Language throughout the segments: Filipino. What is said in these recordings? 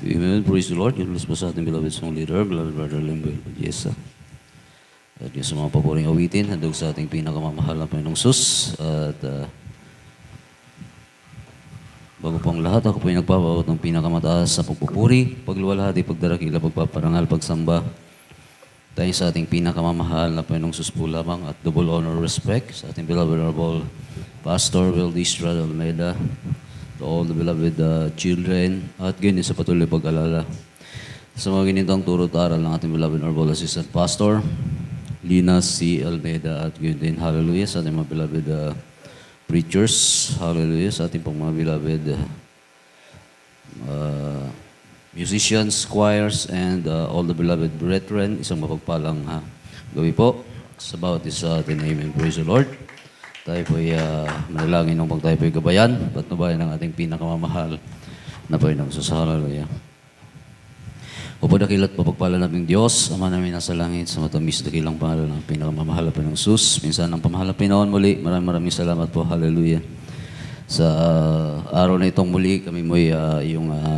Amen. Praise the Lord. Yung po sa ating beloved song leader, beloved brother Limbo Jessa. At yung sa mga paboring awitin, handog sa ating pinakamamahal na Panginoong Sus. At bago po ang lahat, ako po yung nagpapawat ng pinakamataas sa pagpupuri, pagluwalhati, pagdarakila, pagpaparangal, pagsamba. Tayo sa ating pinakamamahal na Panginoong Sus po lamang at double honor respect sa ating beloved honorable Pastor Valdistra Almeida, to all the beloved children, at ganyan sa patuloy pag-alala sa mga ganitong turo at aral ng ating beloved honorable Assistant Pastor Lina C. Almeida, at ganyan din, hallelujah, sa ating mga beloved preachers, hallelujah, sa ating pong mga beloved musicians, choirs, and all the beloved brethren. Isang mapagpalang gawi po sa bawat isa atin. Amen. Praise the Lord. Tayo po'y manalangin ng tayo po'y gabayan, patnubayan ng ating pinakamamahal na Panginoong Sus. Hallelujah. O padakilat po pagpala nating Diyos, Ama namin nasa langit, sa matamis dakilang pangalan ng pinakamamahal na Panginoong Sus. Minsan ng pamahal na Pinoon muli, maraming salamat po. Hallelujah. Sa araw na itong muli, kami mo'y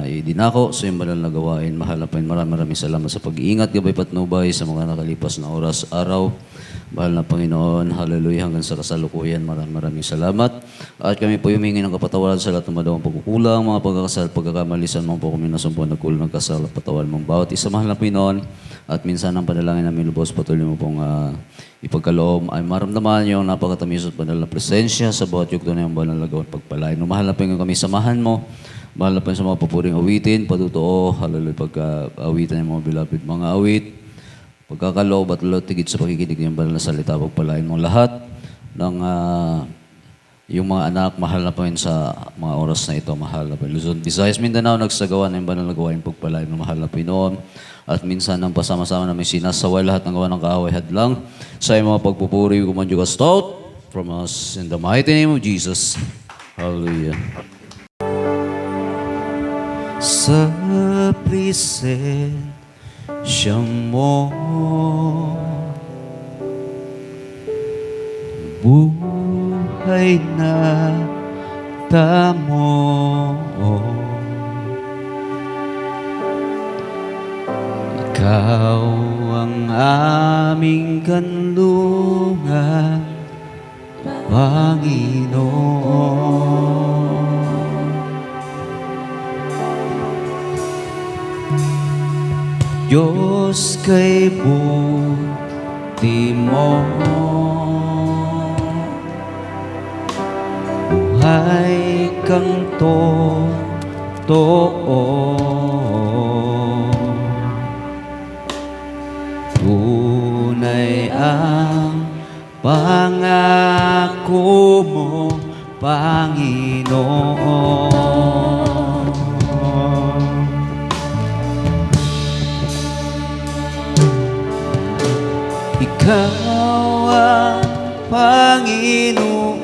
idinako sa iyong banal na gawain. Mahal na Panginoon, maraming salamat sa pag-iingat, gabay patnubay sa mga nakalipas na oras, araw. Mahal na Panginoon, hallelujah, hanggang sa kasalukuyan, maraming salamat. At kami po humingi ng kapatawaran sa lahat ng madawang pagkukulang, mga pagkakasal, pagkakamalisan mong po kami nasumpuan na kulang ng kasal at patawan mong bawat isa. Mahal na Panginoon, at minsan ang panalangin namin lubos, patuloy mo pong ipagkaloob ay maramdaman yung napakatamis at banal na presensya sa bawat yugto na yung banal na gawin pagpalain. Mahal na Panginoon, kami samahan mo. Mahal na Panginoon sa mga papuring awitin, patutuo, hallelujah, pagka-awitan ng mga beloved mga awit. Pagkakaloob at tigit sa pakikinig ng banal na salita, pagpalain mong lahat ng yung mga anak, mahal na Panginoon sa mga oras na ito, mahal na Panginoon. Luzon, Visayas, Mindanao, nagsagawa ng banal na gawain, pagpalain ng mahal na Panginoon. At minsan nang pasama-sama namin sinasaway lahat ng gawa ng kaaway hadlang sa iyong mga pagpupuri, kumanyo ka stout from us in the mighty name of Jesus. Hallelujah. Sa presensya mo, buhay na tamo. Ikaw ang aming kanlungan, Panginoon. Diyos kay buti mo, buhay kang totoo. Tunay ang pangako mo, Panginoon. Ikaw ang Panginoon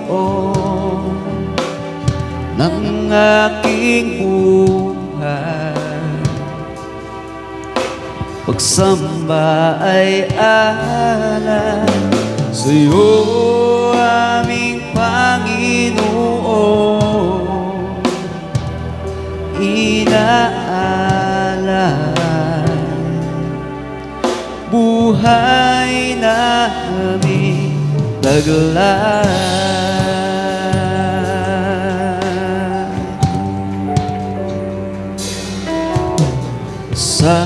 ng aking buhay. Pagsamba ay alay sa iyo, aming Panginoon. Inaalay buhay namin taglay. Sa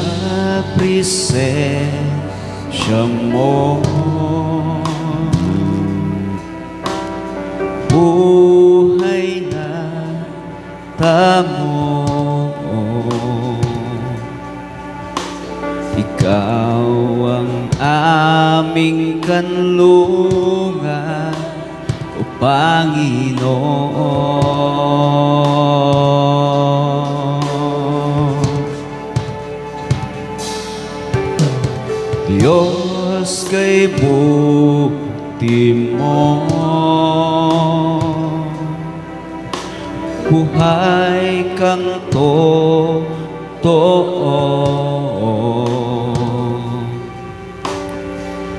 presensya mo, buhay na tamo. Ikaw ang aming kanlungan, O Panginoon. Diyos kay buti mo, buhay kang totoo.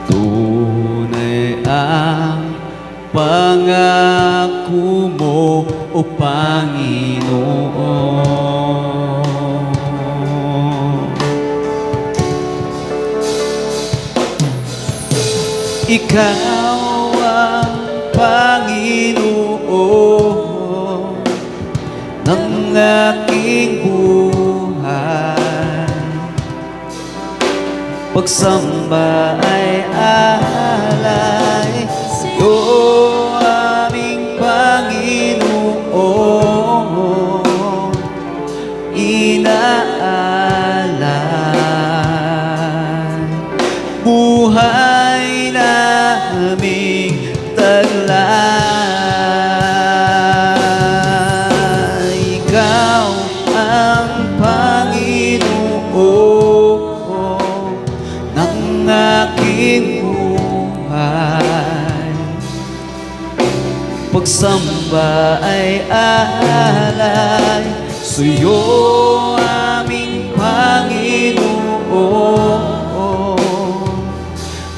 Tunay ang pangako mo, O Panginoon. Ikaw ang Panginoon ng aking buhay. Pagsamba ay alay sa'yo, aming Panginoon. Inaalay buhay naming taglay. Ikaw ang Panginoon ng aking buhay. Pagsamba ay alay sa'yo, aming Panginoon.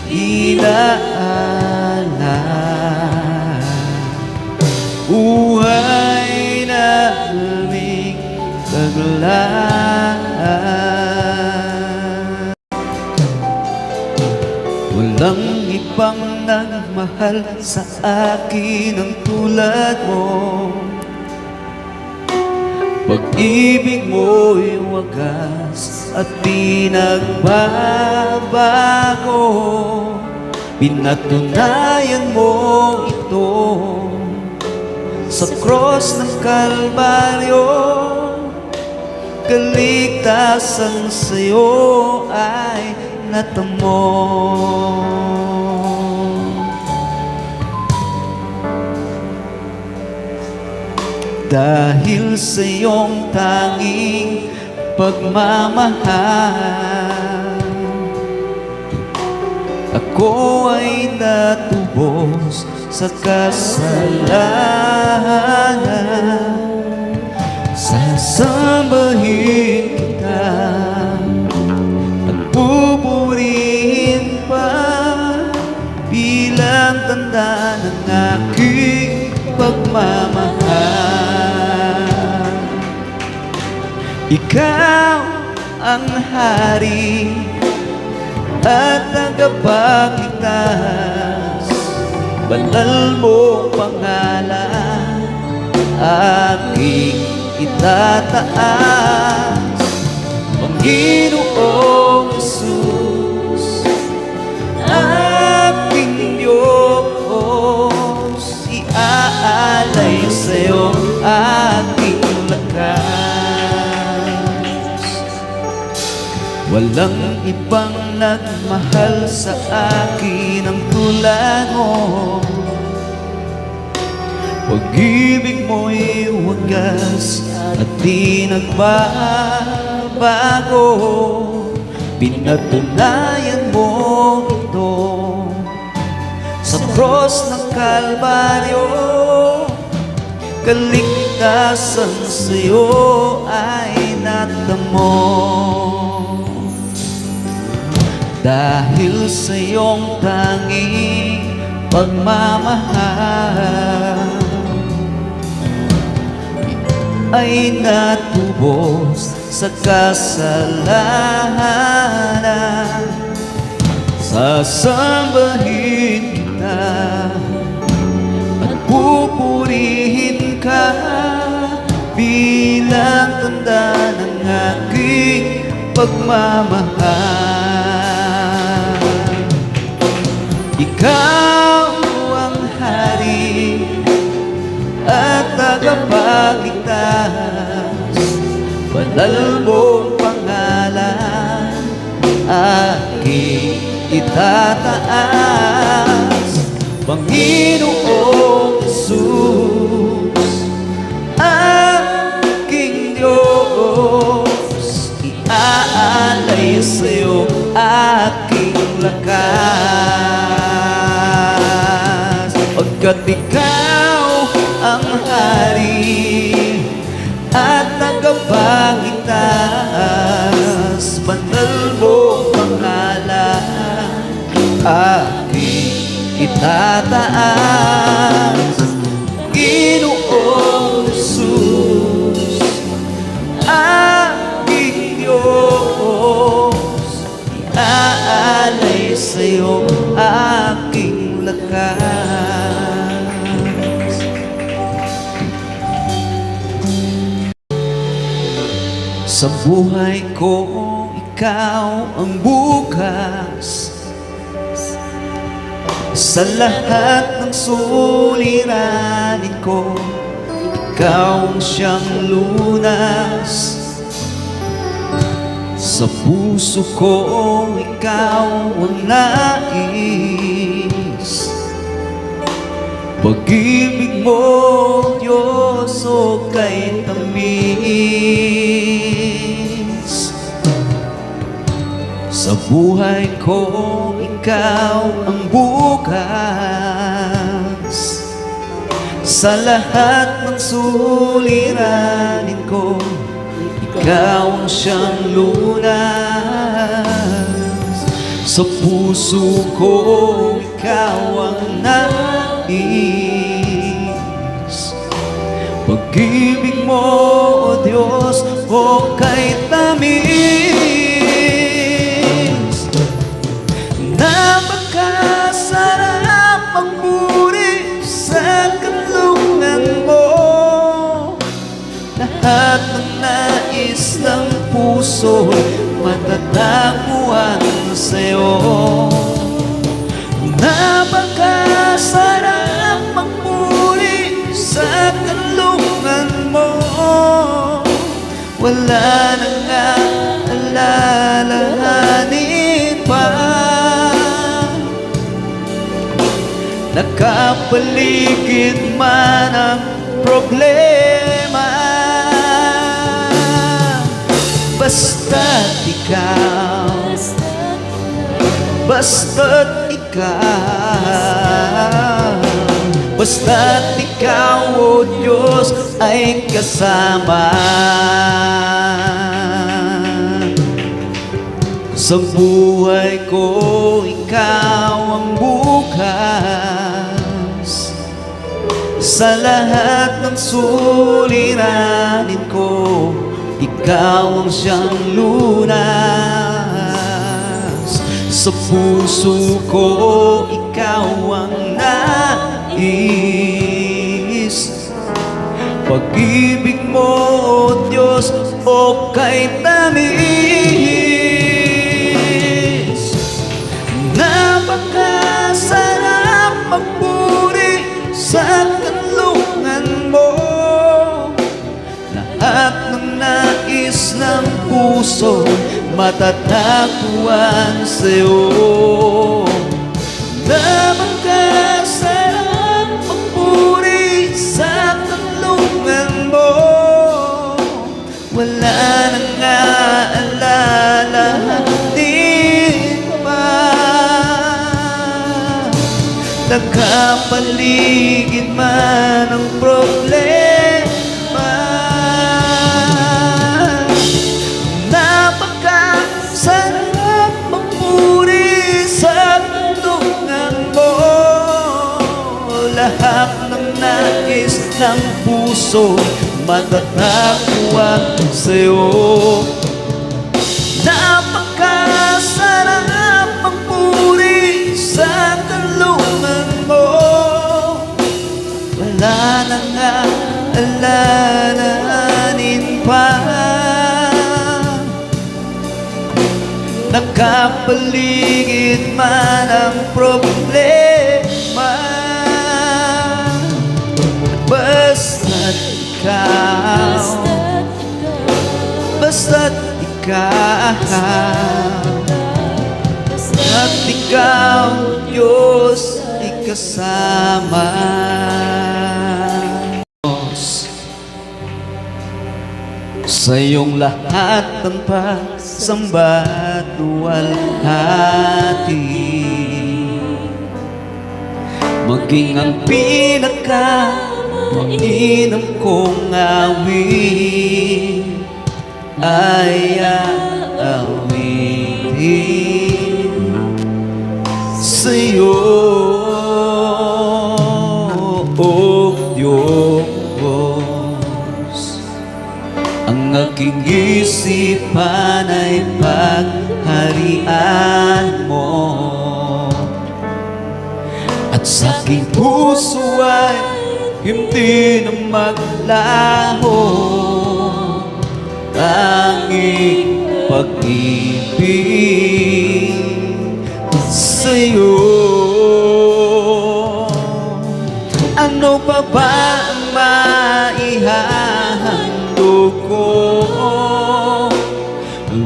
Inaalay buhay naming taglay. Walang ibang nagmahal sa akin ang tulad mo. Pag-ibig mo'y wagas at di nagbabago. Pinatunayan mo ito sa cross ng Kalbaryo. Kaligtasan sa'yo ay natamo. Dahil sa iyong tanging pagmamahal, ako ay natubos sa kasalanan. Sasambahin kita at pupurihin pa bilang tanda ng aking pagmamahal. Ikaw ang hari at tagapagligtas, banal mong pangalan aking itataas. Panginoong Jesus, aking Diyos, iaalay sa'yo aking lakas. Walang ibang nagmahal sa akin ang tulad mo. Pag-ibig mo'y wagas at di nagbabago. Pinatunayan mo ito sa cross ng Kalbaryo. Kaligtasan sa'yo ay natamo. Dahil sa iyong tanging pagmamahal, ay natubos sa kasalanan. Sasambahin kita at pupurihin ka bilang tanda ng aking pagmamahal. Ikaw ang hari at tagapagligtas, banal mong pangalan aking itataas. Panginoong Jesus, aking Diyos, iaalay sa'yo aking lakas. Pagkat ikaw ang hari at tagapagligtas, banal mong pangalan aking itataas. Ginoong Jesus, aking Diyos, iaalay sa'yo aking Sa buhay ko, ikaw ang bukas. Sa lahat ng suliranin ko, ikaw ang siyang lunas. Sa puso ko, ikaw ang nais. Pag-ibig mo, Diyos, o kay tamis. Sa buhay ko, ikaw ang bukas. Sa lahat ng suliranin ko, ikaw ang siyang lunas. Sa puso ko, ikaw ang nais. Pag-ibig mo, O Diyos, o kay tamis. Napakasarap ang buri sa kanlungan mo. Lahat ng nais ng puso matatagpuan sa'yo. Napakasarap ang muli sa kanlungan mo. Wala na nga alalahanin pa. Nakapaligid man ang problema, basta't ikaw, basta't ikaw, basta't ikaw, O Diyos, ay kasama. Sa buhay ko, ikaw ang bukas. Sa lahat ng suliranin ko, ikaw ang siyang lunas. Sa puso ko, ikaw ang nais. Pag-ibig mo, O Diyos, o kay tamis. Napakasarap magpuri sa kanlungan mo. Lahat ng nais ng puso matatagpuan sa'yo. Napakasarap magpuri sa kanlungan mo. Wala na nga alalahanin pa. Nakapaligid man ang problema, napakasarap magpuri sa kanlungan mo. Lahat ng nais ng puso matatagpuan sa'yo. Napakasarap magpuri sa kanlungan mo. Wala na nga alalahanin pa. Nakapaligid man ang problema, basta't ikaw, basta't ikaw, at ikaw, Diyos, ay kasama. Sa iyong lahat ng pasamba't luwalhati, maging ang pinaka-mainam kong awit ay aawitin sa'yo, O Diyos. Ang aking isipan ay pagharian mo, at sa aking puso ay hindi na maglaho ang pag-ibig sa'yo. Ano pa ba ang maihahandog ko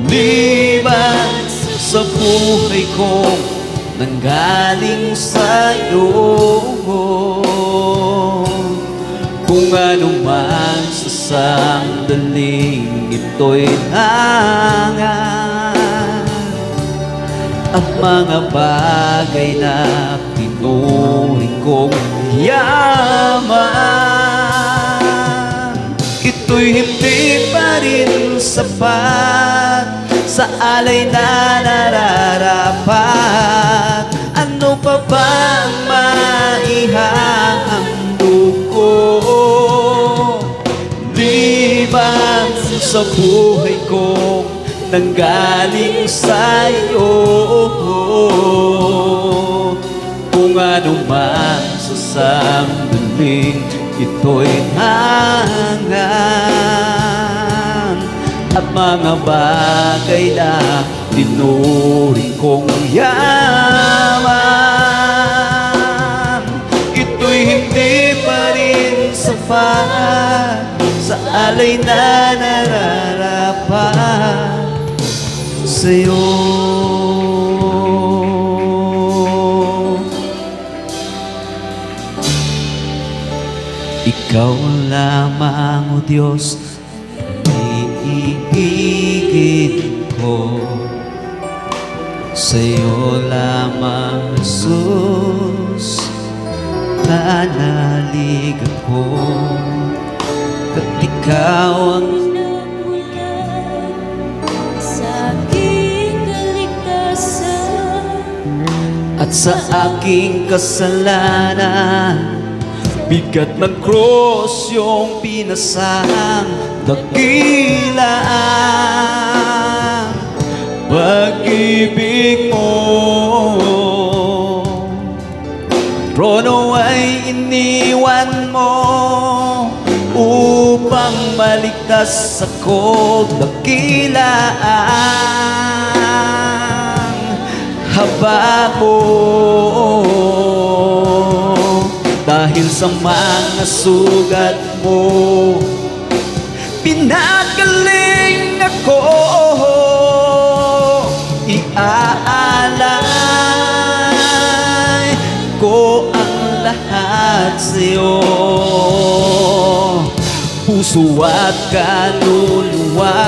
liban sa buhay kong nanggaling sa'yo? Kung ano man sa sandaling ito'y hangan, at mga bagay na tinuring kong yaman, ito'y hindi pa rin sapat sa alay na nararapat. Ano pa ba ang maihahandog ko liban sa buhay kong nanggaling sa'yo? Kung ano man sa sandaling ito'y hangan, at mga bagay na tinuring kong yaman, ito'y hindi pa rin sapat sa alay na nararapat sa'yo. Ikaw lamang, O Diyos, iibigin ko. Sa'yo lamang, Jesus, nanalig ako. At ikaw ang sa aking kaligtasan, at sa aking kasalanan, bigat ng krus yung pinasang dakila ang pag-ibig mo. Trono ay iniwan mo upang maligtas ako. Dakila ang haba mo, dahil sa mga sugat mo pinagaling ako. Iaalay ko ang lahat sa'yo, puso at kaluluwa,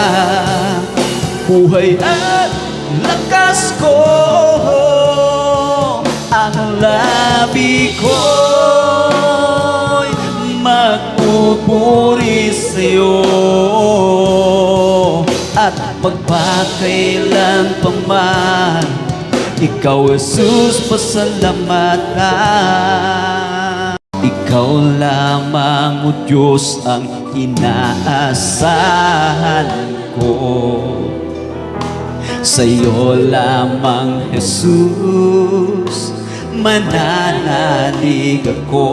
buhay at lakas ko. Ang labi ko'y magpupuri sa'yo, at magpakailan pa man, ikaw, Jesus, pasalamatan. Ikaw lamang, O Diyos, ang inaasahan ko. Sa'yo lamang, Jesus, mananalig ako,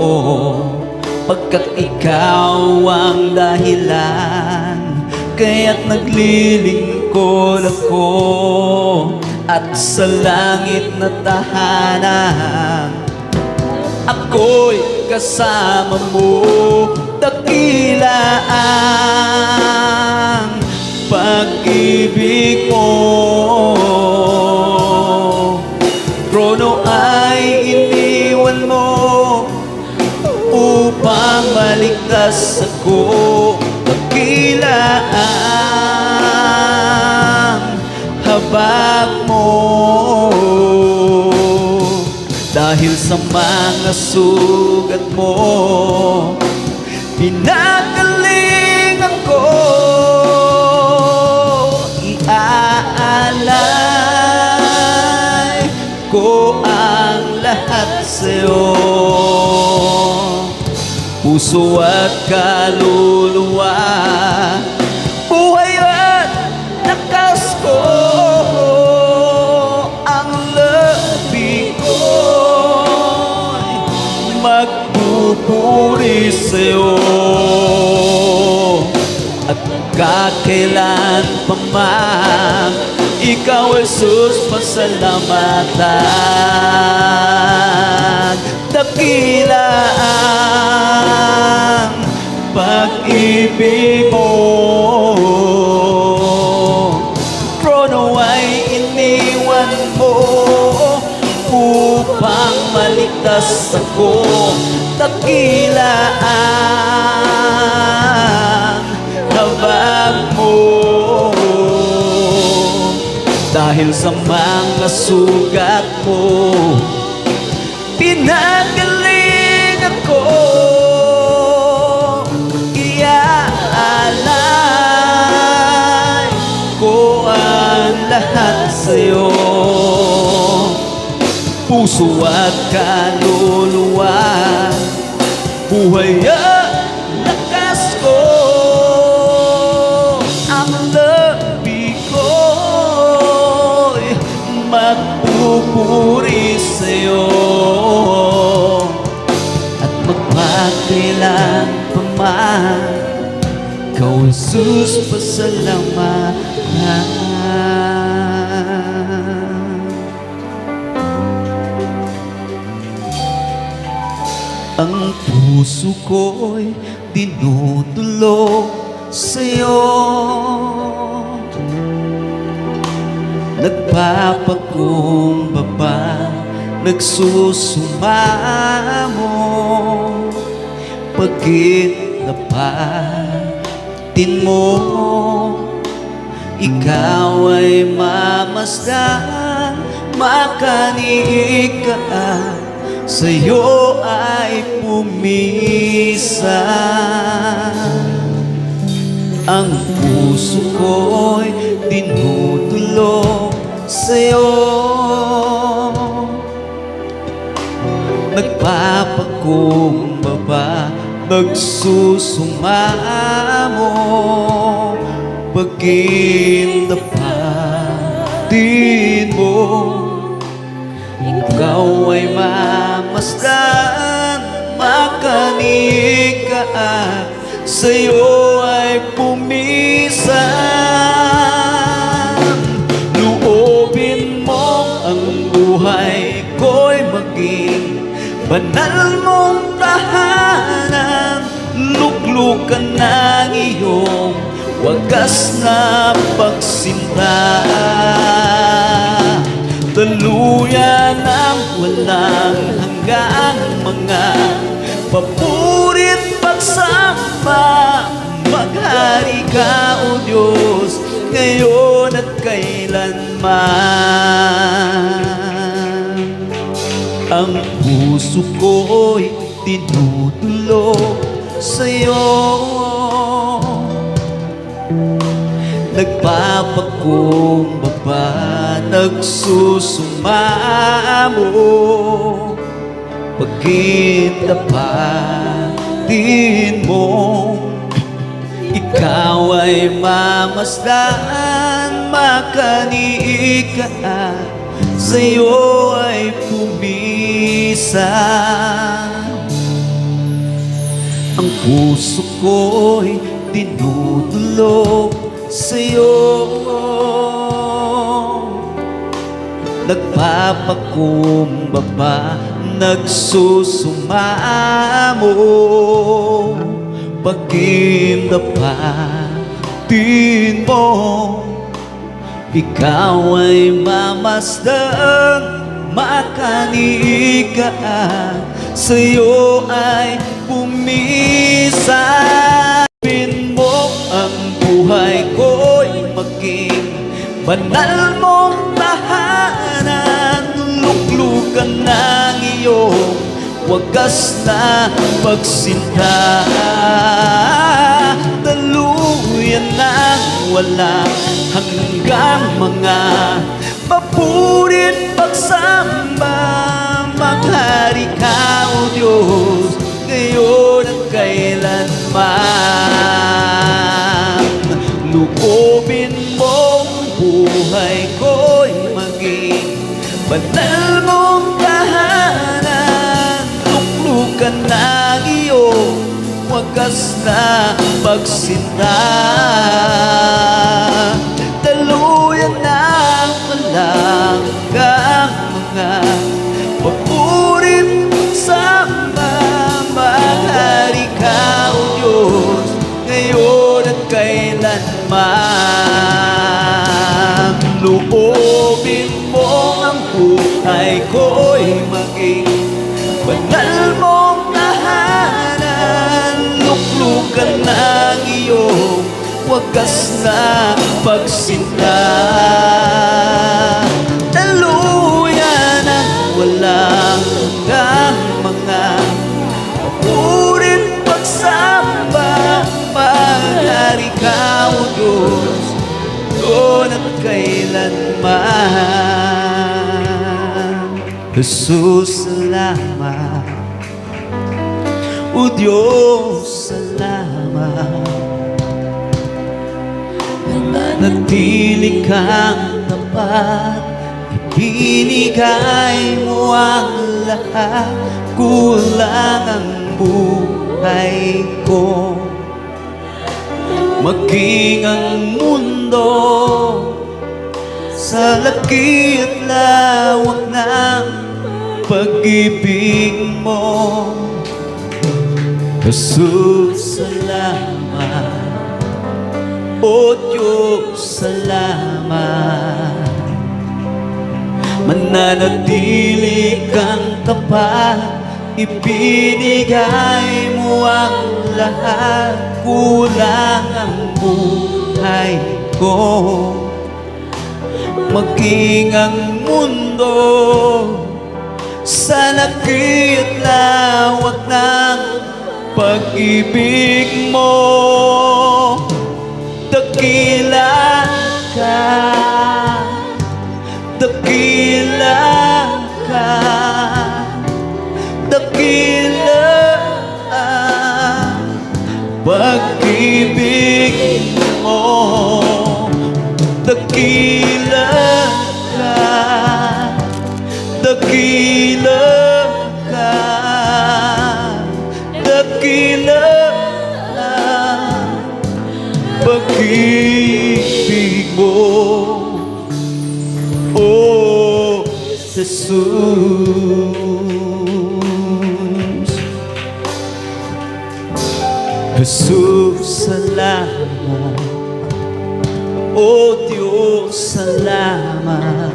pagkat ikaw ang dahilan kaya't naglilingkod ako. At sa langit na tahanan, ako'y kasama mo. Dakila ang pag-ibig mo, trono ay iniwan mo upang maligtas ako. Dakila ang habag mo, dahil sa mga sugat mo pinagaling ako. Iaalay ko ang lahat sa'yo, puso at kaluluwa, buhay at lakas ko. Ang labi ko'y magpupuri sa'yo, at kakilala kailan pa man. Ikaw, Jesus, pasalamatan. Dakila ang pag-ibig mo, trono ay iniwan mo upang maligtas ako. Dakila ang habag mo, dahil sa mga sugat mo pinagaling ako. Iaalay ko ang lahat sa'yo, puso at kaluluwa, buhay at lakas ko. Ang labi ko'y magpupuri sa'yo, at magpakailan pa man. Ikaw, Jesus, pasalamatan. Ang puso ko'y dinudulog sa'yo, nagpapakumbaba, nagsusumamo, pagit na patin mo. Ikaw ay mamasdan, makaniig ka, sa'yo ay pumisan. Ang puso ko'y dinudulog sa'yo, nagpapakumbaba, nagsusumamo, pagit na patin mo. Ikaw ay mamasdan, makaniig ka, sa'yo ay pumisan. Loobin mo ang buhay ko'y maging banal mong tahanan, luklukan ng iyong wagas na pagsinta. Daluyan ang walang hanggang mga papurit pagsamba. Maghari ka, O Diyos, ngayon at kailanman. Ang puso ko'y tinutulog sa'yo, nagpapakumbaba, nagsusumamo, pagit na patin mo. Ikaw ay mamasdan, makaniig ka, sa'yo ay pumisan. Ang puso ko'y dinudulog sa'yo, nagpapakumbaba, nagsusumamo, pagit na patin mo. Ikaw ay mamasdan, makaniig ka, sa'yo ay pumisan. Loobin mo ang buhay ko'y maging banal mong tahanan, luklukan ng iyong wagas na pagsinta. Daluyan ng walang hanggang mga papurit pagsamba. Maghari ka, O Diyos, ngayon at kailanman. Loobin mong buhay ko'y maging banal mong tahanan, luklukan ng iyong wagas na pagsinta. Daluyan ng malanggang mga papurit pagsamba. Mahari ka, O Diyos, ngayon at kailanman. Loobin mo ang buhay ko'y maging banal mong tahanan. Luklukan ng iyong wagas na pagsinta. Daluyan ang walang hanggang mga papurit pagsamba. Mahari ka, O Diyos, doon at kailanman. Jesus, salamat. O Diyos, salamat. Nanatili kang tapat, ibinigay mo ang lahat. Kulang ang buhay ko, maging ang mundo sa laki at lawak ng pag-ibig mo. Jesus, salamat. O Diyos, salamat. Mananatili kang tapat, ibinigay mo ang lahat. Kulang ang buhay ko, maging ang mundo sa laki at lawak ng pag-ibig mo. Dakila ka, dakila ka, dakila ang pag-ibig mo. Dakila ka, dakila ka, dakila ang pag-ibig mo, oh Jesus. Jesus, salamat. O Diyos, salamat.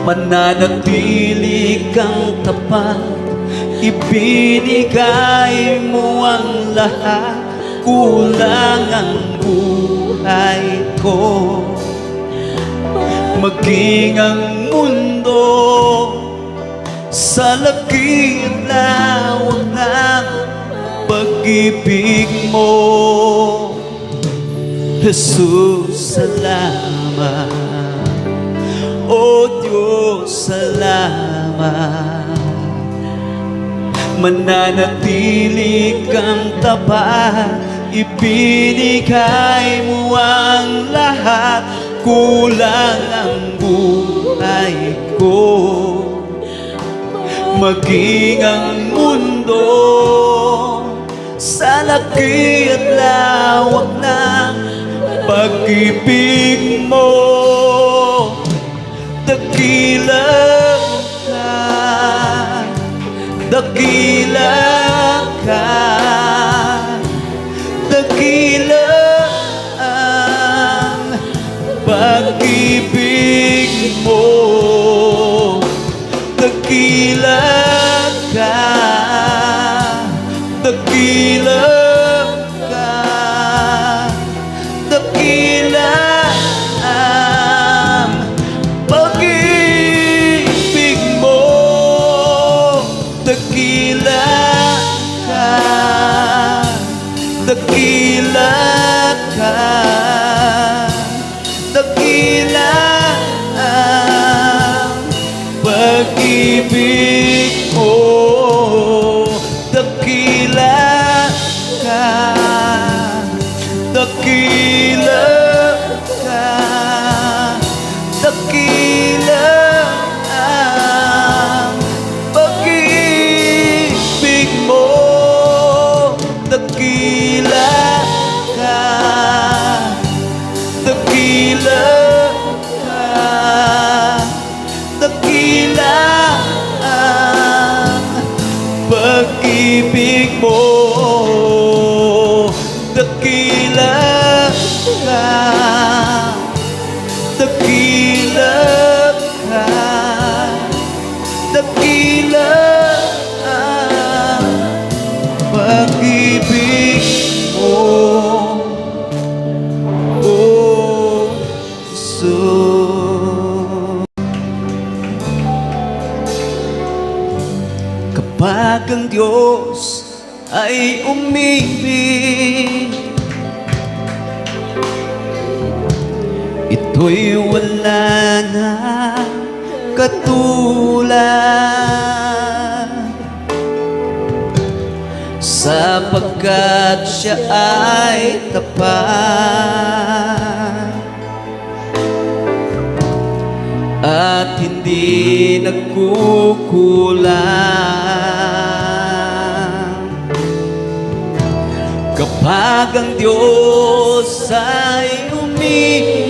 Mananatili kang tapat, ibinigay mo ang lahat. Kulang ang buhay ko, maging ang mundo sa laki at lawak ng pag-ibig mo. Jesus, salamat. O Diyos, salamat. Mananatili kang tapat, ibinigay mo ang lahat. Kulang ang buhay ko, maging ang mundo sa laki at lawak ng pag-ibig mo. Dakila ka, dakila ka, dakila ang pag-ibig mo. Dakila ka, dakila ka, dakila ang pag-ibig mo. Dakila ka, dakila ka, dakila ang pag-ibig mo. Dakila ka, dakila pag-ibig mo dakila ka, dakila ka, dakila ka. Pag-ibig mo, oh Jesus. Kapag ang Diyos ay umibig, ito'y wala na katulad, sapagkat siya ay tapat at hindi nagkukulang. Kapag ang Diyos ay umibig,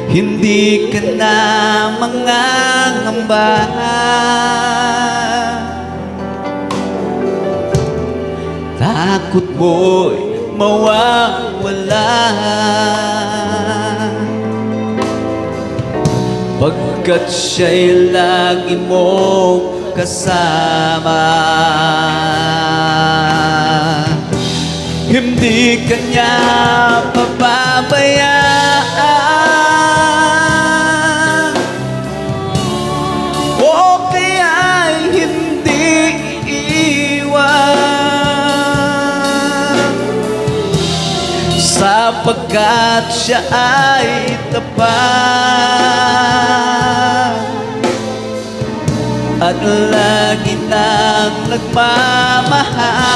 hindi ka na mangangamba. Takot mo'y mawawala, pagkat siya'y lagi mong kasama. Hindi ka niya pababayaan, o kaya'y hindi iiwan, sapagkat siya ay tapat at lagi nang nagmamahal.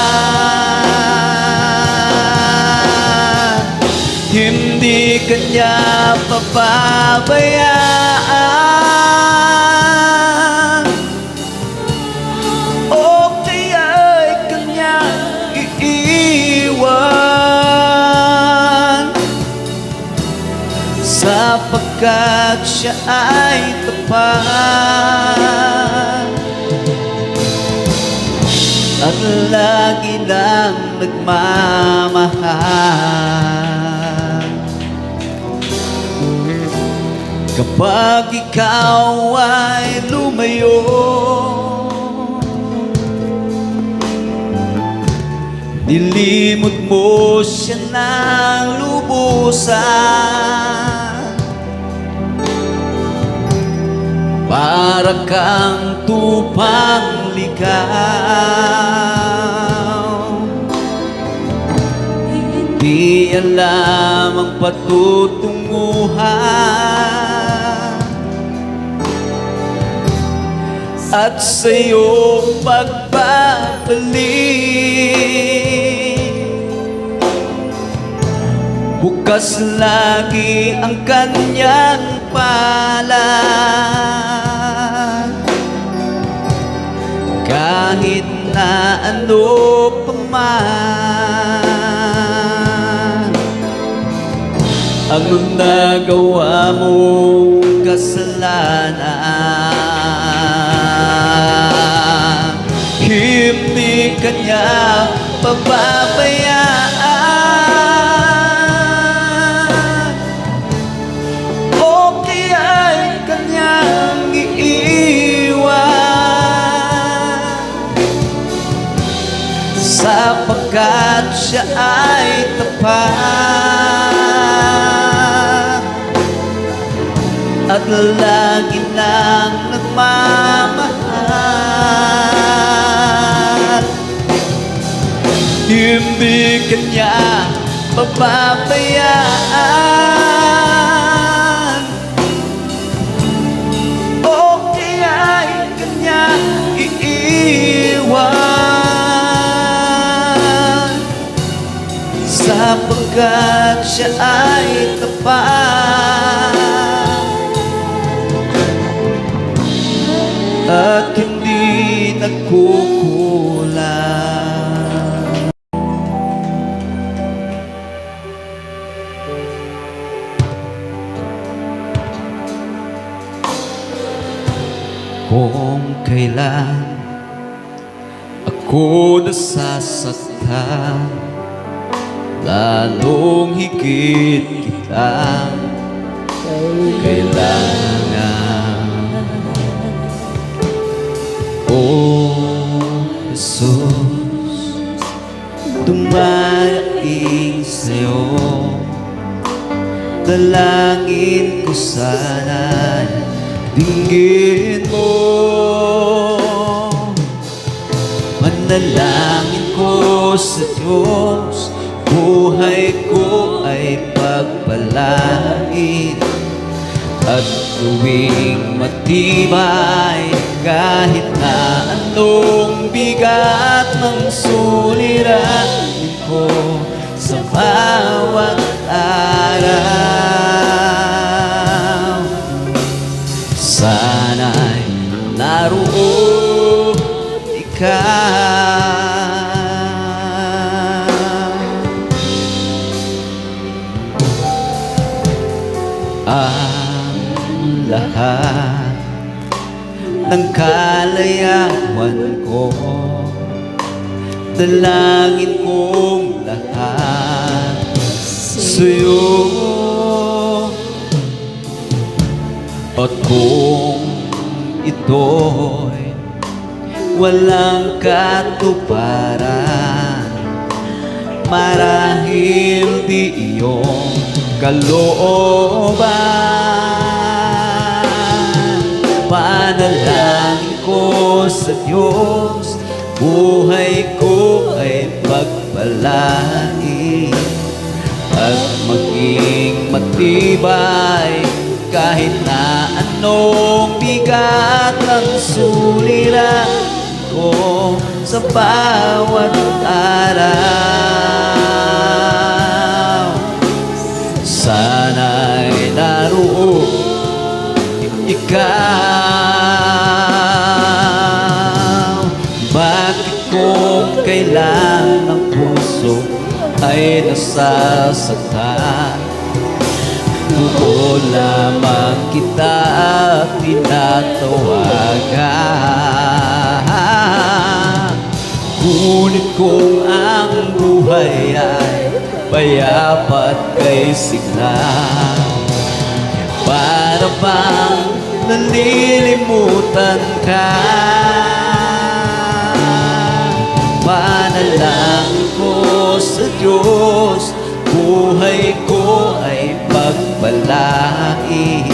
Hindi ka niya pababayaan, o kaya'y kanyang iiwan, sapagkat siya ay tapat at lagi lang nagmamahal. Kapag ikaw ay lumayo, nilimot mo siya ng lubusan, para kang tupang ligaw, di alam ang patutunguhan at sa'yo pagbabalik. Bukas lagi ang kanyang palad, kahit na ano pa man ang nagawa mong kasalanan. Hindi ka niya pababayaan, o kaya'y kanyang iiwan, sapagkat siya ay tapat at lagi nang nagmamahal. Hindi ka niya pababayaan, o kaya'y kanyang iiwan, sapagkat siya ay tapat at hindi nagkukulang. Kung kailan ako nasasaktan, lalong higit kitang kailangan. Oh Jesus, dumarating sa'yo, dalangin ko sana'y dinggin mo. Manalangin ko sa Diyos, buhay ko ay pagpalain at gawing matibay kahit na anong bigat ng suliranin ko sa bawat araw. Sana'y naroon ikaw. Ang lahat ng kalayawan ko, dalangin kong lahat sa'yo. At kung ito'y walang katuparan, marahil di iyong kalooban. Panalangin ko sa Diyos, buhay ko ay pagpalain at maging matibay kahit na anong bigat ng suliranin ko sa bawat araw. Sana'y naroon ikaw. Bakit kung kailan ang puso ay nasasaktan, doon lamang kita tinatawagan. Ngunit kung ang buhay ay payapat kay sigla, para bang nalilimutan ka? Panalangin ko sa Diyos, buhay ko ay pagpalain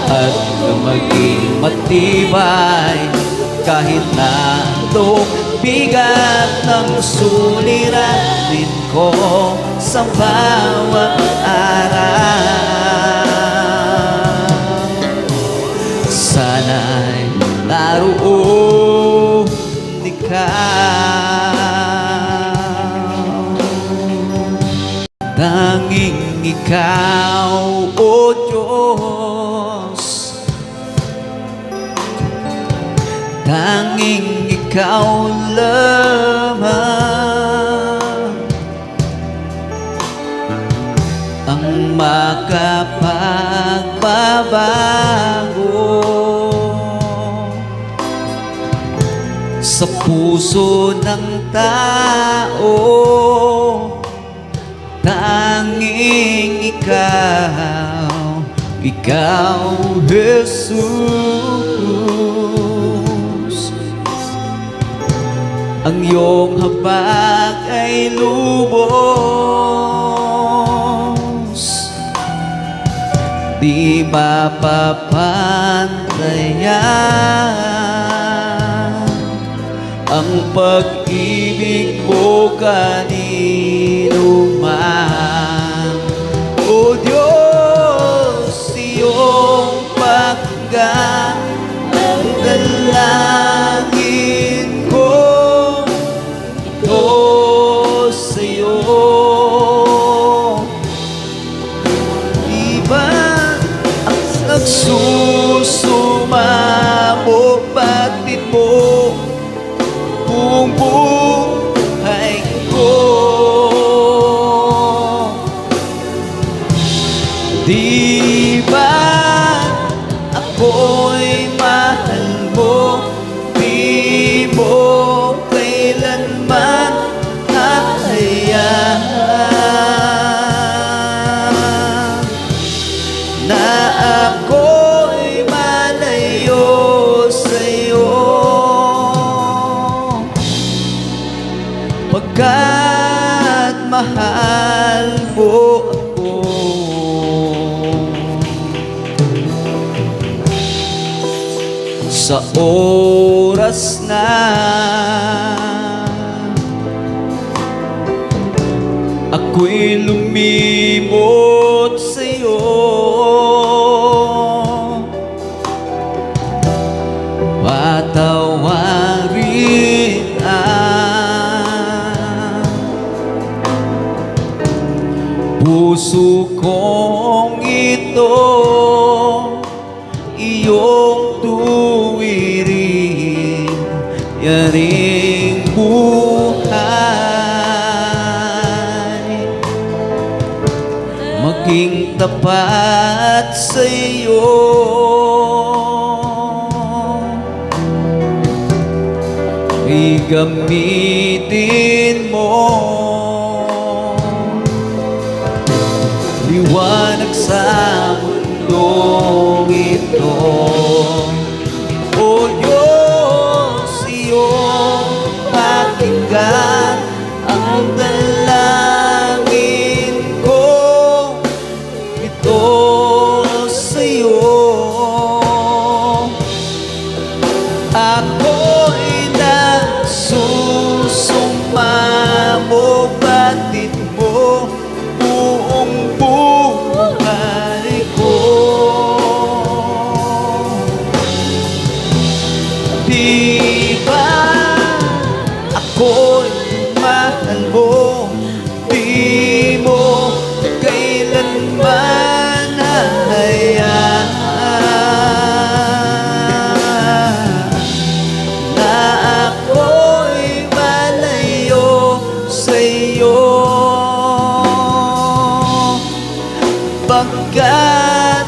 at maging matibay kahit na anong bigat ng suliranin ko sa bawat araw. Sana'y naroon ikaw. Tanging ikaw, O Diyos, tanging ikaw lamang ang makapagbabago sa puso ng tao. Tanging ikaw, ikaw, Jesus. Ang iyong habag ay lubos, di mapapantayan ang pag-ibig mo kanino man. O Diyos, iyong pakinggan ang dalangin ko. Ito sa'yo, di ba ang nagsusumamo, batid mo buong buhay ko. Di ba ako'y mahal mo mahal mo ako. Sa oras na ako'y lumimot sa'yo, patawarin ang puso kong ito, iyong tuwirin, yaring buhay, maging tapat sa'yo. Gamitin mo liwanag sa mundong ito. O Diyos, iyong pakinggan ang dalangin ko, ito sa'yo. Ako'y nagsusumamo, batid mo buong buhay ko. Di ba ako'y mahal mo? Di mo kailanman nahayaan na ako'y malayo sa'yo, pagkat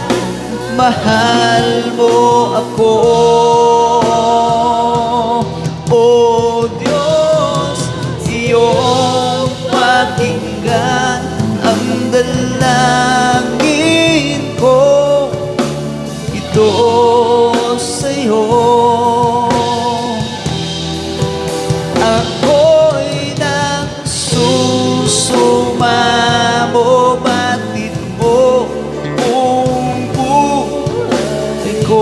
mahal mo ako. O Diyos, iyong pakinggan ang dalangin ko, ito sa'yo. Ako'y nagsusumamo, batid mo buong buhay ko.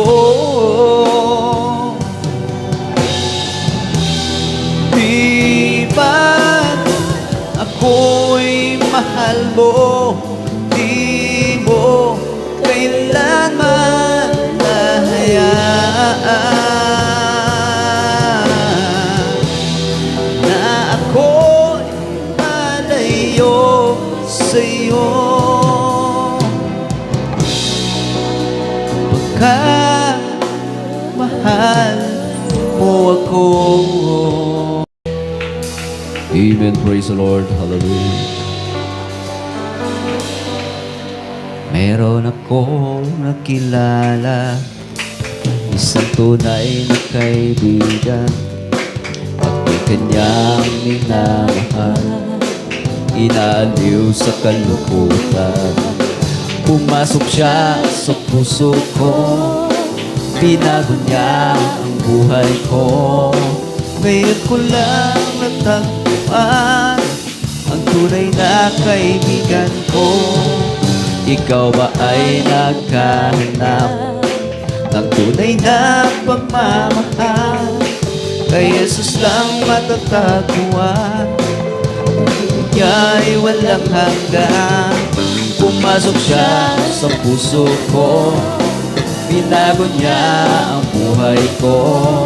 Di ba't ako'y mahal mo? Di mo kailanman nahayaan na ako'y malayo sa'yo, pagkat mahal mo ako. Amen. Praise the Lord. Hallelujah. Meron akong nakilala, isang tunay na kaibigan, ako'y kanyang minamahal, inaaliw sa kalungkutan. Pumasok siya sa puso ko, binago niya ang buhay ko. Ngayon ko lang natagpuan ang tunay na kaibigan ko. Ikaw ba ay nagkahanap ng tunay na pagmamahal? Kay Jesus lang matatagpuan, niya'y walang hanggan. Pumasok siya sa puso ko, binago niya ang buhay ko.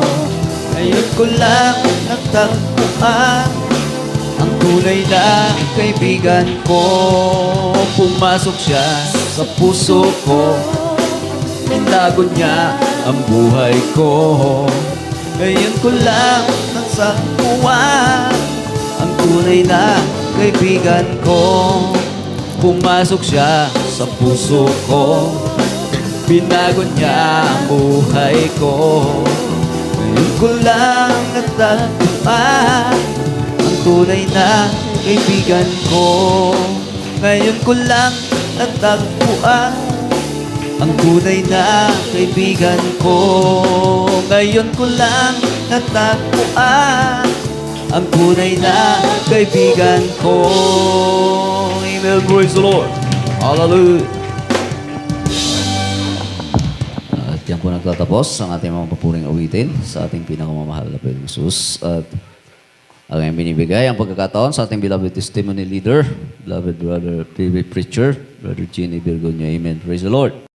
Ngayon ko lang natagpuan ang tunay na kaibigan ko. Pumasok siya sa puso ko, binago niya ang buhay ko. Ngayon ko lang natagpuan ang tunay na kaibigan ko. Pumasok siya sa puso ko, binago niya ang buhay ko. Ngayon ko lang natagpuan ang tunay na kaibigan ko. Ngayon ko lang natagpuan ang tunay na kaibigan ko. Ngayon ko lang natagpuan ang tunay na kaibigan ko. Amen. Praise the Lord. Hallelujah. At yan po nagtatapos ang ating mga papuring awitin sa ating pinakamamahal na Panginoong Jesus. At ang aming binibigay ang pagkakataon sa ating beloved testimony leader, beloved brother, favorite preacher, Brother Ginny Virgonio. Amen. Praise the Lord.